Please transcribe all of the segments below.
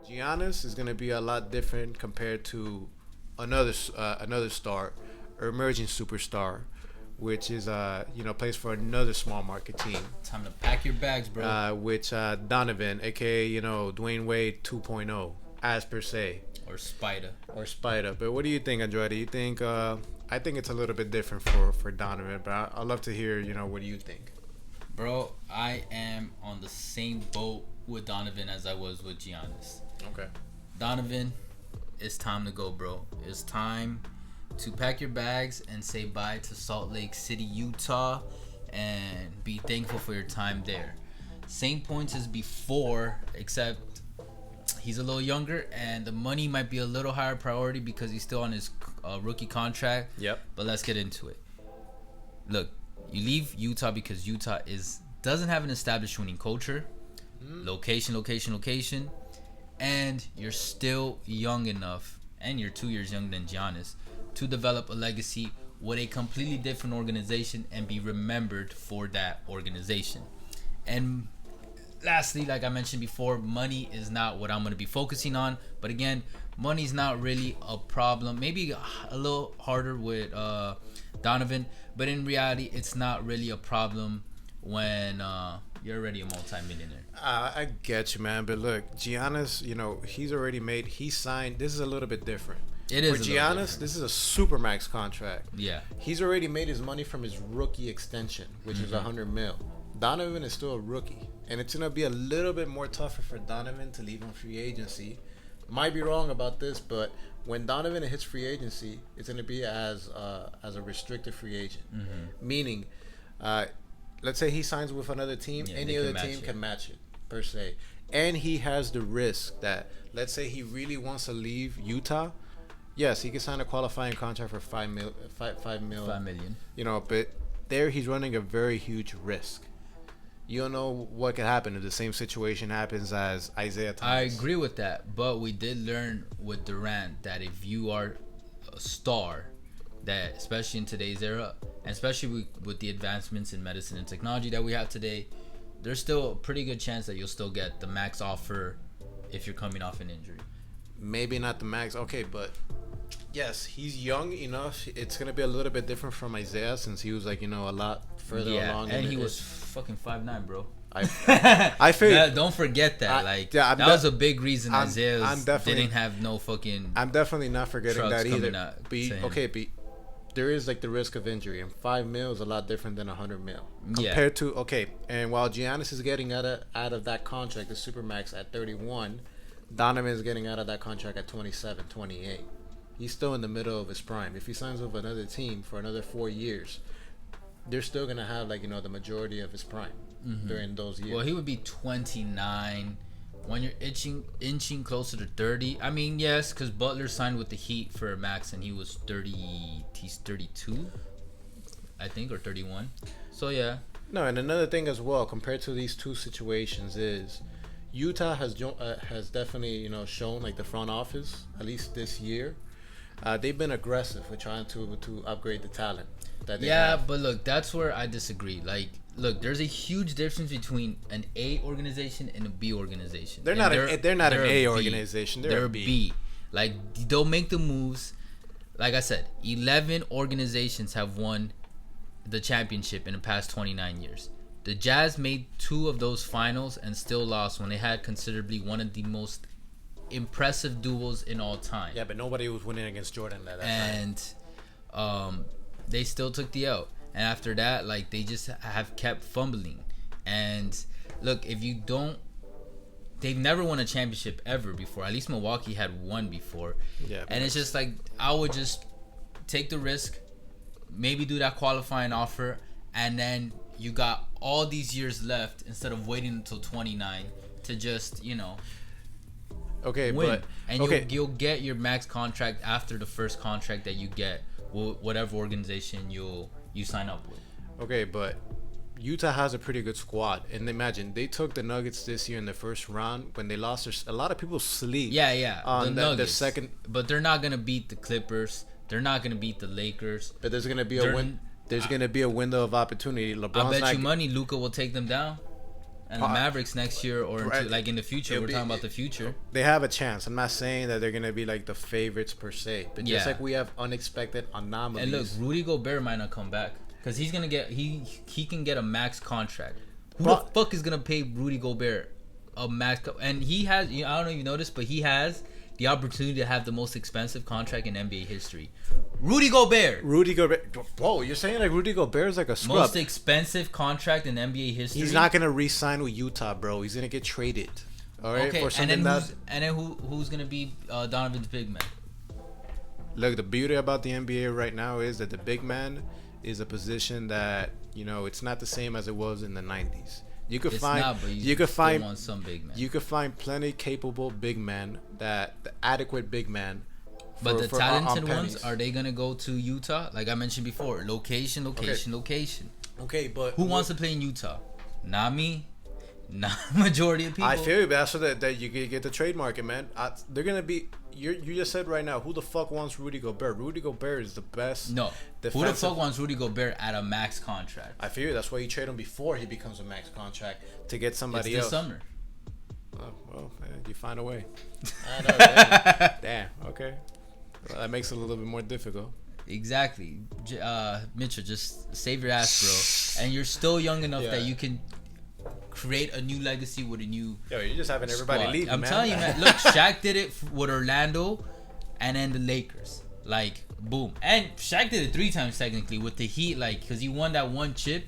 Giannis is going to be a lot different compared to another star, or emerging superstar, which is plays for another small market team. Time to pack your bags, bro. Which Donovan, aka Dwayne Wade 2.0, as per se, Or Spider. or Spider. But what do you think, Andrade? You think I think it's a little bit different for Donovan, but I'd love to hear what do you think? Bro, I am on the same boat with Donovan as I was with Giannis. Okay. Donovan, it's time to go, bro. It's time to pack your bags and say bye to Salt Lake City, Utah, and be thankful for your time there. Same points as before, except he's a little younger and the money might be a little higher priority because he's still on his rookie contract. Yep. But let's get into it. Look, you leave Utah because Utah doesn't have an established winning culture. Location. And you're still young enough, and you're 2 years younger than Giannis, to develop a legacy with a completely different organization and be remembered for that organization. And lastly, like I mentioned before, money is not what I'm going to be focusing on. But again, money's not really a problem. Maybe a little harder with Donovan, but in reality, it's not really a problem when you're already a multi-millionaire. I get you, man. But look, Giannis, he signed. This is a little bit different. It is For Giannis, this is a supermax contract. Yeah. He's already made his money from his rookie extension, which is $100 million. Donovan is still a rookie, and it's gonna be a little bit more tougher for Donovan to leave on free agency. Might be wrong about this, but when Donovan hits free agency, it's gonna be as a restricted free agent, meaning, let's say he signs with another team, any other team can match it per se, and he has the risk that, let's say he really wants to leave Utah. Yes, he can sign a qualifying contract for $5 million. But there he's running a very huge risk. You don't know what could happen if the same situation happens as Isaiah Thomas. I agree with that, but we did learn with Durant that if you are a star, that especially in today's era, and especially with the advancements in medicine and technology that we have today, there's still a pretty good chance that you'll still get the max offer if you're coming off an injury. Maybe not the max. Okay, but yes, he's young enough. It's gonna be a little bit different from Isaiah since he was a lot further along. And he was fucking 5'9", bro. I figured. Don't forget that. That was a big reason Isaiah didn't have no fucking. I'm definitely not forgetting that either. But there is the risk of injury, and $5 million is a lot different than $100 million compared to And while Giannis is getting out of that contract, the supermax at 31, Donovan is getting out of that contract at 27, 28. He's still in the middle of his prime. If he signs with another team for another 4 years, they're still gonna have the majority of his prime during those years. Well, he would be 29 when you're inching closer to 30. I mean, yes, because Butler signed with the Heat for a max, and he was 30. He's 32, I think, or 31. So yeah. No, and another thing as well, compared to these two situations, is Utah has definitely shown the front office, at least this year. They've been aggressive with trying to upgrade the talent that they have. But look, that's where I disagree. Look, there's a huge difference between an A organization and a B organization. They're not an A organization. They're a B. They'll make the moves. Like I said, 11 organizations have won the championship in the past 29 years. The Jazz made 2 of those finals and still lost when they had considerably one of the most impressive duels in all time. Yeah, but nobody was winning against Jordan at that time. And they still took the L. And after that, they just have kept fumbling. And look, they've never won a championship ever before. At least Milwaukee had one before. Yeah. And it's just I would just take the risk, maybe do that qualifying offer, and then you got all these years left instead of waiting until 29 to just, Okay, win. But and you'll get your max contract after the first contract that you get, whatever organization you sign up with. Okay, but Utah has a pretty good squad, and imagine they took the Nuggets this year in the first round when they lost. A lot of people sleep. Yeah. On the second, but they're not gonna beat the Clippers. They're not gonna beat the Lakers. But there's gonna be a win. There's gonna be a window of opportunity. I bet you money Luka will take them down. and the Mavericks next year, or like in the future. We're talking about the future. They have a chance. I'm not saying that they're gonna be like the favorites per se, but just like we have unexpected anomalies. And look, Rudy Gobert might not come back because he's gonna get he can get a max contract. Who the fuck is gonna pay Rudy Gobert a max? And he has. I don't know if you noticed, but he has the opportunity to have the most expensive contract in NBA history. Rudy Gobert. Whoa, you're saying like Rudy Gobert is like a scrub. Most expensive contract in NBA history. He's not gonna re-sign with Utah, bro. He's gonna get traded. All right. Okay, and then who's gonna be Donovan's big man? Look, the beauty about the NBA right now is that the big man is a position that it's not the same as it was in the 90s. You could find some big man. You could find plenty capable big men the adequate big man. But the talented ones, are they gonna go to Utah? Like I mentioned before, location. Okay, but who wants to play in Utah? Not me. Not majority of people. I feel you, but that's so that you get the trade market, man. They're gonna be. You just said right now, who the fuck wants Rudy Gobert? Rudy Gobert is the best. No, who the fuck wants Rudy Gobert at a max contract? I feel you. That's why you trade him before he becomes a max contract to get somebody else. This summer. Oh, well, man, you find a way. I know. Damn. Okay. Well, that makes it a little bit more difficult. Exactly. Mitchell, just save your ass, bro. And you're still young enough that you can create a new legacy with a new. Yo, you're just having everybody leave. I'm telling you, man. Look, Shaq did it with Orlando, and then the Lakers. Like, boom. And Shaq did it 3 times technically with the Heat, like, because he won that one chip.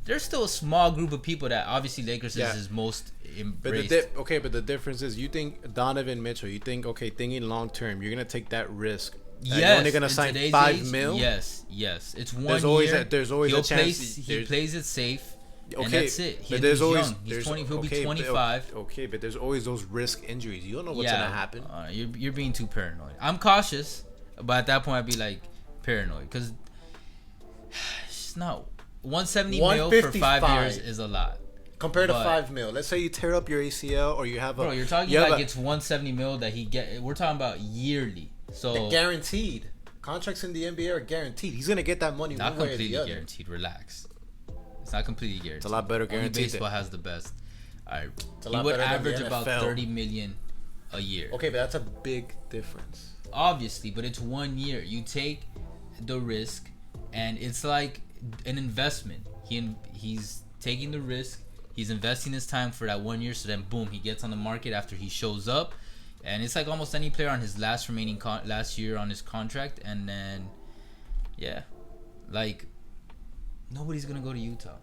There's still a small group of people that obviously Lakers is his most embraced. But the difference is, you think Donovan Mitchell, thinking long term, you're gonna take that risk. Yes, you're only gonna sign $5 million. Yes. It's 1 year. There's always a chance. He plays it safe. Okay, and that's it. But there's always young. He'll be 25. Okay, but there's always those risk injuries. You don't know what's gonna happen. You're being too paranoid. I'm cautious, but at that point I'd be like paranoid because it's not 170 mil for 5 years is a lot. Compared to $5 million. Let's say you tear up your ACL or you have a. Bro, you're talking like it's 170 mil that he get. We're talking about yearly. So they're guaranteed. Contracts in the NBA are guaranteed. He's gonna get that money. Not one way completely or the other. Guaranteed. Relax. It's not completely guaranteed. It's a lot better guaranteed. Only baseball has the best. All right. He would average about 30 million a year. Okay, but that's a big difference. Obviously, but it's 1 year. You take the risk, and it's like an investment. He's taking the risk. He's investing his time for that 1 year. So then, boom, he gets on the market after he shows up, and it's like almost any player on his last year on his contract, and then, like. Nobody's gonna go to Utah.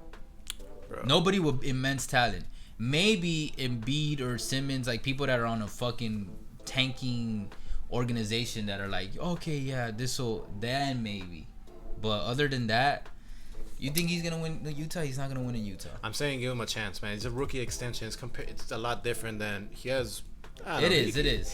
Bro. Nobody with immense talent. Maybe Embiid or Simmons, like people that are on a fucking tanking organization that are like, okay, yeah, then maybe. But other than that, you think he's gonna win Utah? He's not gonna win in Utah. I'm saying give him a chance, man. It's a rookie extension. It's a lot different than he has. It is.